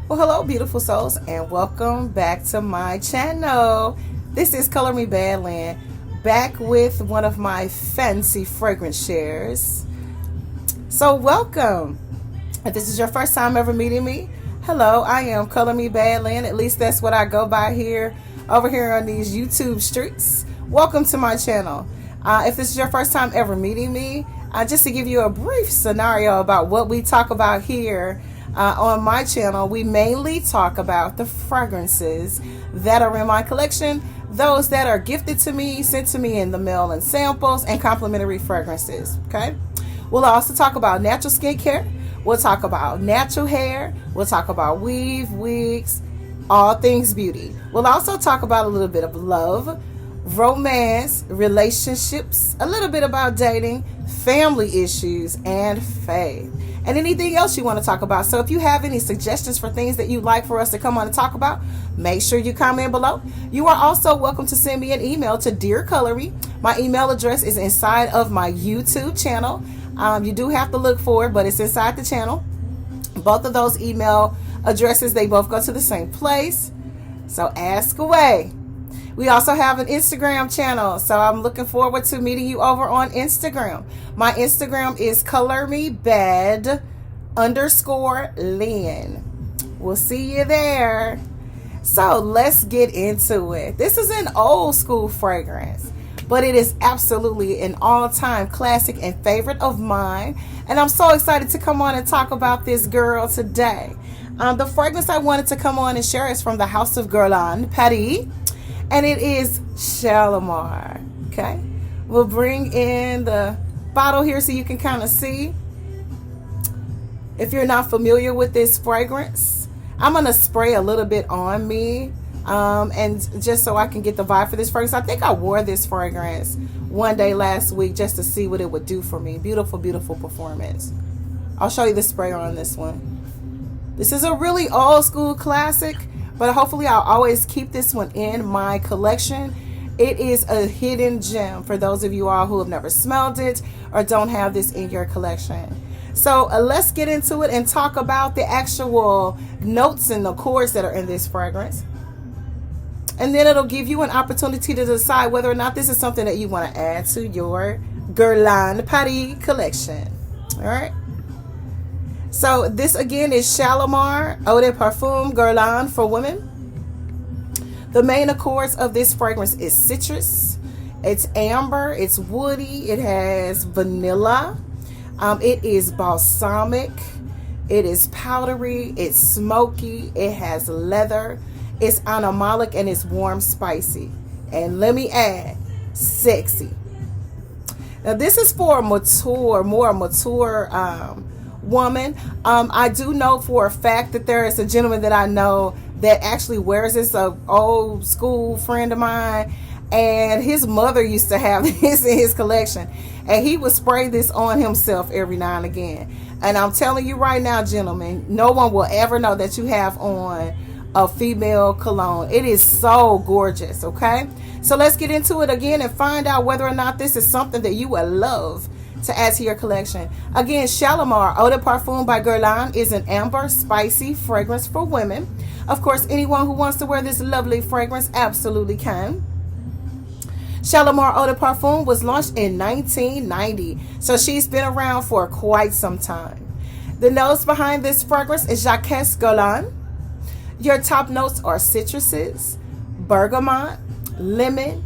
Well, hello, beautiful souls, and welcome back to my channel. This is Color Me Badland, back with one of my fancy fragrance shares. So, welcome. If this is your first time ever meeting me, hello, I am Color Me Badland. At least that's what I go by over here on these YouTube streets. Welcome to my channel. If this is your first time ever meeting me, just to give you a brief scenario about what we talk about here on my channel, we mainly talk about the fragrances that are in my collection, those that are gifted to me, sent to me in the mail and samples, and complimentary fragrances. Okay, we'll also talk about natural skincare. We'll talk about natural hair. We'll talk about weave, wigs, all things beauty. We'll also talk about a little bit of love, romance, relationships, a little bit about dating, family issues, and faith, and anything else you want to talk about. So if you have any suggestions for things that you'd like for us to come on and talk about, make sure you comment below. You are also welcome to send me an email to Dear Colory. My email address is inside of my YouTube channel. You do have to look for it, but it's inside the channel. Both of those email addresses, they both go to the same place. So ask away. We also have an Instagram channel, so I'm looking forward to meeting you over on Instagram. My Instagram is colormebad_Lynn. We'll see you there. So let's get into it. This is an old school fragrance, but it is absolutely an all-time classic and favorite of mine. And I'm so excited to come on and talk about this girl today. The fragrance I wanted to come on and share is from the House of GUERLAIN, Paris. And it is Shalimar. Okay, we'll bring in the bottle here so you can kind of see. If you're not familiar with this fragrance, I'm going to spray a little bit on me, and just so I can get the vibe for this fragrance. I think I wore this fragrance one day last week just to see what it would do for me. Beautiful, beautiful performance. I'll show you the sprayer on this one. This is a really old school classic, but hopefully I'll always keep this one in my collection. It is a hidden gem for those of you all who have never smelled it or don't have this in your collection. So let's get into it and talk about the actual notes and the chords that are in this fragrance. And then it'll give you an opportunity to decide whether or not this is something that you want to add to your GUERLAIN Paris collection. All right. So this again is Shalimar Eau de Parfum GUERLAIN for women. The main accords of this fragrance is citrus, it's amber, it's woody, it has vanilla, it is balsamic, it is powdery, it's smoky, it has leather, it's animalic, and it's warm spicy. And let me add, sexy. Now this is for a more mature woman. I do know for a fact that there is a gentleman that I know that actually wears this, an old school friend of mine, and his mother used to have this in his collection, and he would spray this on himself every now and again. And I'm telling you right now, gentlemen, no one will ever know that you have on a female cologne. It is so gorgeous. Okay, so let's get into it again and find out whether or not this is something that you would love to add to your collection. Again, Shalimar Eau de Parfum by GUERLAIN is an amber, spicy fragrance for women. Of course, anyone who wants to wear this lovely fragrance absolutely can. Shalimar Eau de Parfum was launched in 1990, so she's been around for quite some time. The notes behind this fragrance is Jacques Guerlain. Your top notes are citruses, bergamot, lemon,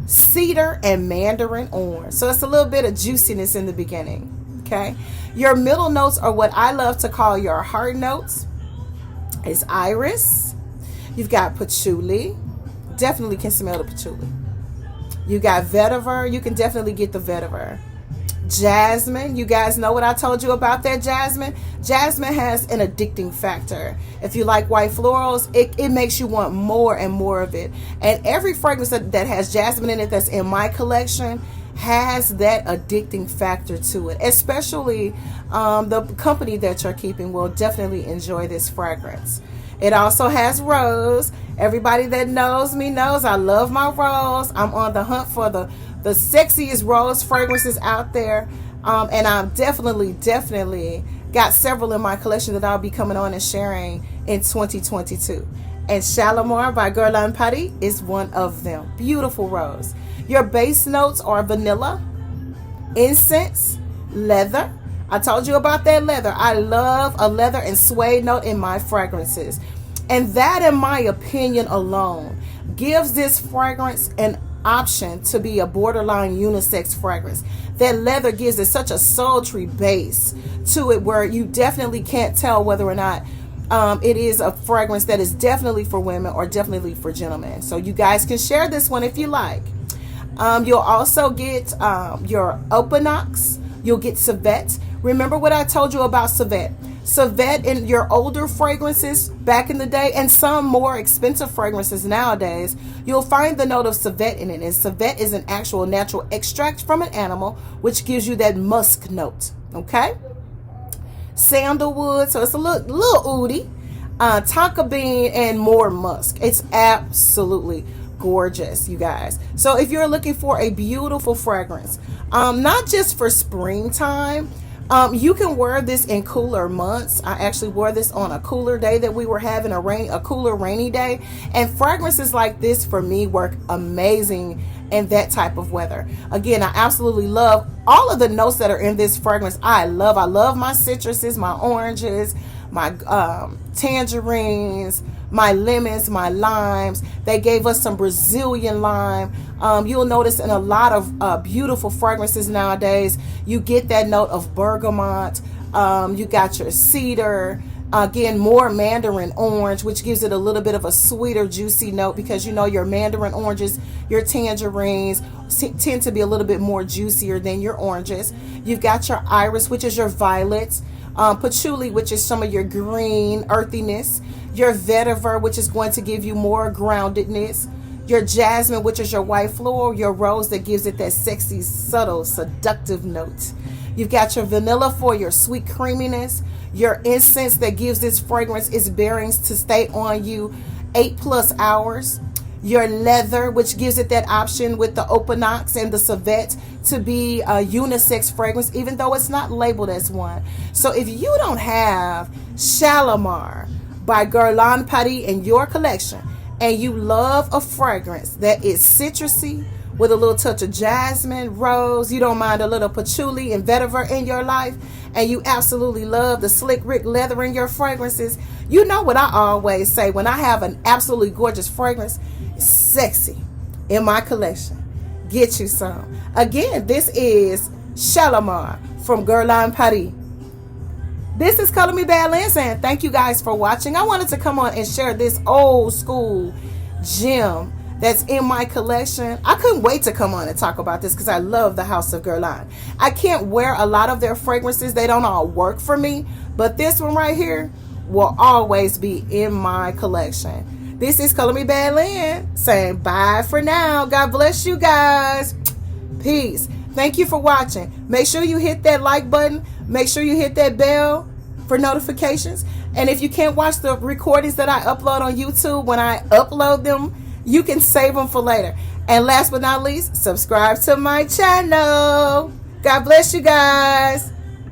cedar, and mandarin orange. So it's a little bit of juiciness in the beginning. Okay, your middle notes are what I love to call your heart notes. It's iris. You've got patchouli. Definitely can smell the patchouli. You got vetiver. You can definitely get the vetiver. Jasmine. You guys know what I told you about that jasmine. Jasmine has an addicting factor. If you like white florals, it makes you want more and more of it. And every fragrance that has jasmine in it that's in my collection has that addicting factor to it. Especially the company that you're keeping will definitely enjoy this fragrance. It also has rose. Everybody that knows me knows I love my rose. I'm on the hunt for the sexiest rose fragrances out there. And I'm definitely Got several in my collection that I'll be coming on and sharing in 2022. And Shalimar by GUERLAIN Paris is one of them. Beautiful rose. Your base notes are vanilla, incense, leather. I told you about that leather. I love a leather and suede note in my fragrances. And that, in my opinion alone, gives this fragrance an option to be a borderline unisex fragrance. That leather gives it such a sultry base to it where you definitely can't tell whether or not it is a fragrance that is definitely for women or definitely for gentlemen. So you guys can share this one if you like. You'll also get your Openox. You'll get Civet. Remember what I told you about Civet. Civet in your older fragrances back in the day, and some more expensive fragrances nowadays, you'll find the note of Civet in it. And Civet is an actual natural extract from an animal, which gives you that musk note. Okay? Sandalwood, so it's a little oody. Tonka bean and more musk. It's absolutely gorgeous, you guys. So if you're looking for a beautiful fragrance, not just for springtime, you can wear this in cooler months. I actually wore this on a cooler day that we were having, a cooler rainy day, and fragrances like this for me work amazing in that type of weather. Again, I absolutely love all of the notes that are in this fragrance. I love my citruses, my oranges, my tangerines, my lemons, my limes. They gave us some Brazilian lime. You'll notice in a lot of beautiful fragrances nowadays, you get that note of bergamot. You got your cedar. Again, more mandarin orange, which gives it a little bit of a sweeter, juicy note, because you know your mandarin oranges, your tangerines tend to be a little bit more juicier than your oranges. You've got your iris, which is your violets. Patchouli, which is some of your green earthiness. Your vetiver, which is going to give you more groundedness. Your jasmine, which is your white floral. Your rose, that gives it that sexy, subtle, seductive note. You've got your vanilla for your sweet creaminess. Your incense, that gives this fragrance its bearings to stay on you 8+ hours. Your leather, which gives it that option with the Openox and the Civet to be a unisex fragrance, even though it's not labeled as one. So if you don't have Shalimar by GUERLAIN Paris in your collection, and you love a fragrance that is citrusy with a little touch of jasmine, rose, you don't mind a little patchouli and vetiver in your life, and you absolutely love the slick Rick leather in your fragrances, you know what I always say when I have an absolutely gorgeous fragrance, sexy in my collection. Get you some. Again, this is Shalimar from GUERLAIN Paris. This is Color Me Badland saying thank you guys for watching. I wanted to come on and share this old school gem that's in my collection. I couldn't wait to come on and talk about this because I love the House of GUERLAIN. I can't wear a lot of their fragrances. They don't all work for me. But this one right here will always be in my collection. This is Color Me Badland saying bye for now. God bless you guys. Peace. Thank you for watching. Make sure you hit that like button. Make sure you hit that bell for notifications. And if you can't watch the recordings that I upload on YouTube, when I upload them, you can save them for later. And last but not least, subscribe to my channel. God bless you guys.